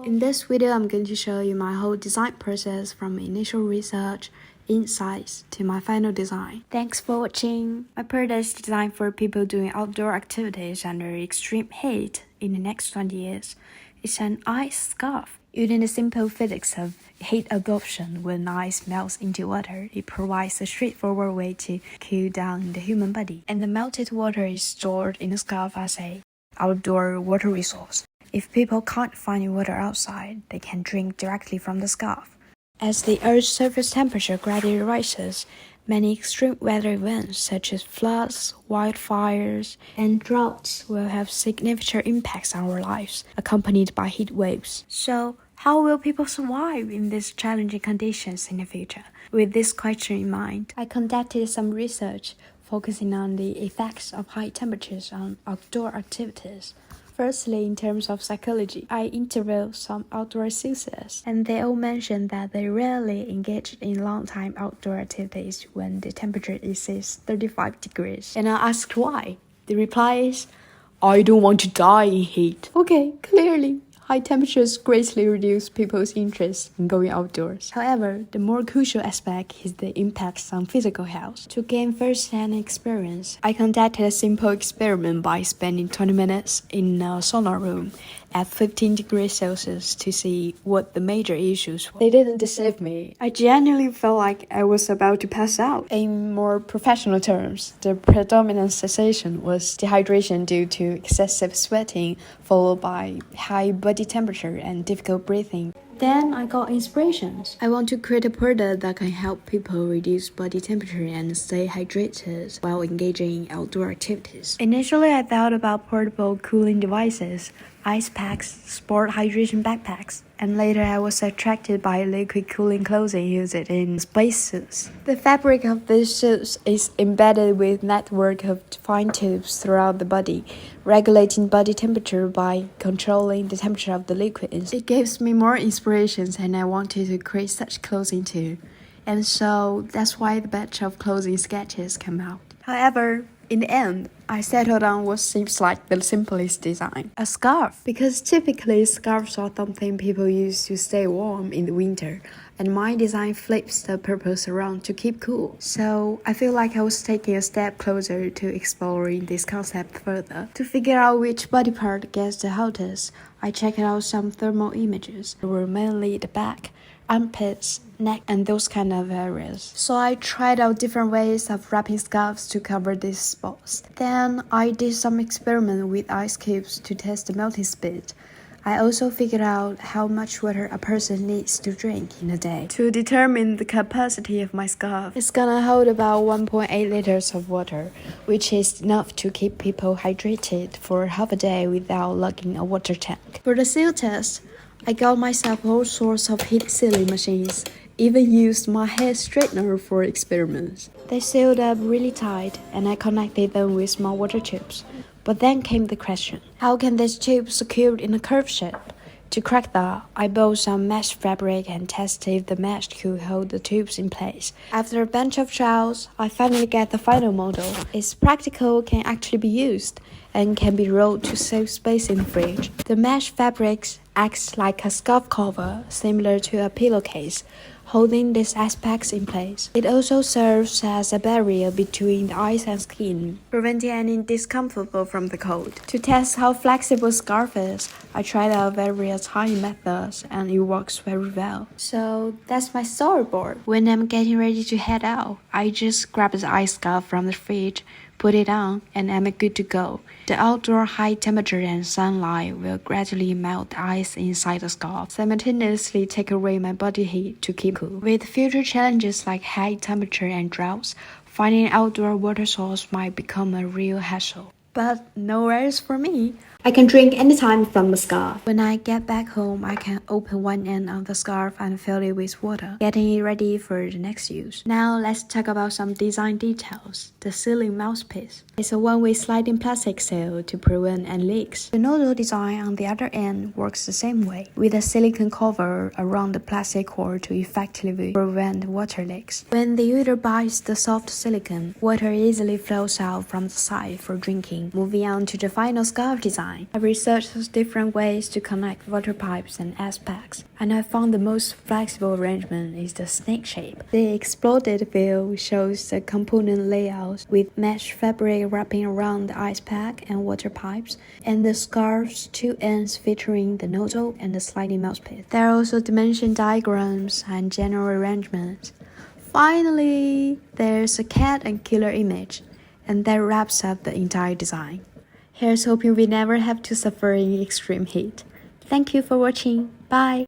In this video, I'm going to show you my whole design process from initial research, insights to my final design. Thanks for watching. My product is designed for people doing outdoor activities under extreme heat in the next 20 years. It's an ice scarf. Using the simple physics of heat absorption, when ice melts into water, it provides a straightforward way to cool down the human body. And the melted water is stored in the scarf as an outdoor water resource. If people can't find water outside, they can drink directly from the scarf. As the Earth's surface temperature gradually rises, many extreme weather events such as floods, wildfires, and droughts will have significant impacts on our lives, accompanied by heat waves. So, how will people survive in these challenging conditions in the future? With this question in mind, I conducted some research focusing on the effects of high temperatures on outdoor activities. Firstly, in terms of psychology, I interviewed some outdoor enthusiasts, and they all mentioned that they rarely engage in long-time outdoor activities when the temperature exceeds 35 degrees. And I asked why. The reply is, "I don't want to die in heat." Okay, clearly, high temperatures greatly reduce people's interest in going outdoors. However, the more crucial aspect is the impacts on physical health. To gain first-hand experience, I conducted a simple experiment by spending 20 minutes in a sauna room at 15 degrees Celsius to see what the major issues were. They didn't deceive me. I genuinely felt like I was about to pass out. In more professional terms, the predominant sensation was dehydration due to excessive sweating, followed by high body temperature and difficult breathing. Then I got inspirations. I want to create a product that can help people reduce body temperature and stay hydrated while engaging in outdoor activities. Initially, I thought about portable cooling devices, ice packs, sport hydration backpacks, and later I was attracted by liquid cooling clothing used in spacesuits. The fabric of these suits is embedded with network of fine tubes throughout the body, regulating body temperature by controlling the temperature of the liquids. It gives me more inspirations, and I wanted to create such clothing too. And so that's why the batch of clothing sketches came out. However, in the end, I settled on what seems like the simplest design, a scarf. Because typically scarves are something people use to stay warm in the winter, and my design flips the purpose around to keep cool. So I feel like I was taking a step closer to exploring this concept further. To figure out which body part gets the hottest, I checked out some thermal images. They were mainly the back, armpits, neck, and those kind of areas. So I tried out different ways of wrapping scarves to cover these spots. Then I did some experiment with ice cubes to test the melting speed. I also figured out how much water a person needs to drink in a day. To determine the capacity of my scarf, it's gonna hold about 1.8 liters of water, which is enough to keep people hydrated for half a day without lugging a water tank. For the seal test, I got myself all sorts of heat sealing machines, even used my hair straightener for experiments. They sealed up really tight, and I connected them with small water tubes. But then came the question, how can this tube secured in a curved shape? To crack that, I bought some mesh fabric and tested if the mesh could hold the tubes in place. After a bunch of trials, I finally got the final model. It's practical, can actually be used, and can be rolled to save space in the fridge. The mesh fabric acts like a scarf cover, similar to a pillowcase, holding these aspects in place. It also serves as a barrier between the eyes and skin, preventing any discomfort from the cold. To test how flexible scarf is, I tried out various tying methods, and it works very well. So that's my storyboard. When I'm getting ready to head out, I just grab the ice scarf from the fridge, put it on, and I'm good to go. The outdoor high temperature and sunlight will gradually melt the ice inside the scarf, simultaneously take away my body heat to keep cool. With future challenges like high temperature and droughts, finding an outdoor water source might become a real hassle. But no worries for me. I can drink anytime from the scarf. When I get back home, I can open one end of the scarf and fill it with water, getting it ready for the next use. Now let's talk about some design details. The sealing mouthpiece. It's a one-way sliding plastic seal to prevent any leaks. The nozzle design on the other end works the same way, with a silicone cover around the plastic core to effectively prevent water leaks. When the user bites the soft silicone, water easily flows out from the side for drinking. Moving on to the final scarf design, I researched different ways to connect water pipes and ice packs, and I found the most flexible arrangement is the snake shape. The exploded view shows the component layouts with mesh fabric wrapping around the ice pack and water pipes, and the scarf's two ends featuring the nozzle and the sliding mouthpiece. There are also dimension diagrams and general arrangements. Finally, there's a cat and killer image, and that wraps up the entire design. Here's hoping we never have to suffer in extreme heat. Thank you for watching. Bye!